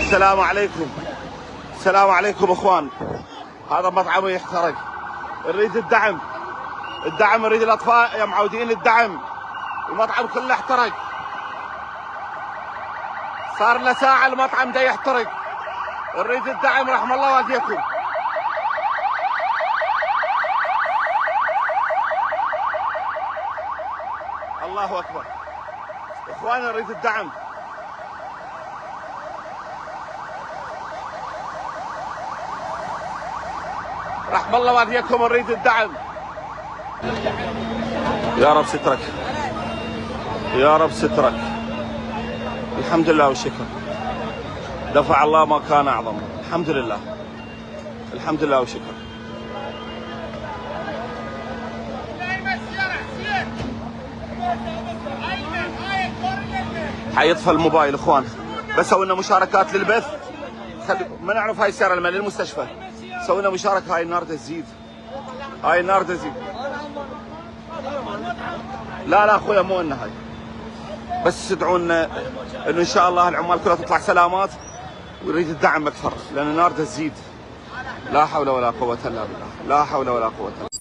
السلام عليكم. السلام عليكم اخوان. هذا مطعم يحترق، نريد الدعم. الدعم نريد، الاطفال يا معودين الدعم. المطعم كله احترق، صار له ساعة المطعم ده يحترق. نريد الدعم، رحم الله والديكم. الله اكبر اخوان، نريد الدعم. رحم الله والديكم، نريد الدعم. يا رب سترك، يا رب سترك. الحمد لله والشكر، دفع الله ما كان اعظم. الحمد لله، الحمد لله والشكر. حيطفى الموبايل اخوان، بسوي لنا مشاركات للبث. ما نعرف هاي السياره لما للمستشفى. سوي لنا مشاركه، هاي النار تزيد، هاي النار تزيد. لا اخويا مو انه هاي، بس تدعونا انه ان شاء الله العمال كلها تطلع سلامات، ونريد الدعم اكثر لان النار تزيد. لا حول ولا قوه الا بالله، لا حول ولا قوه الا بالله.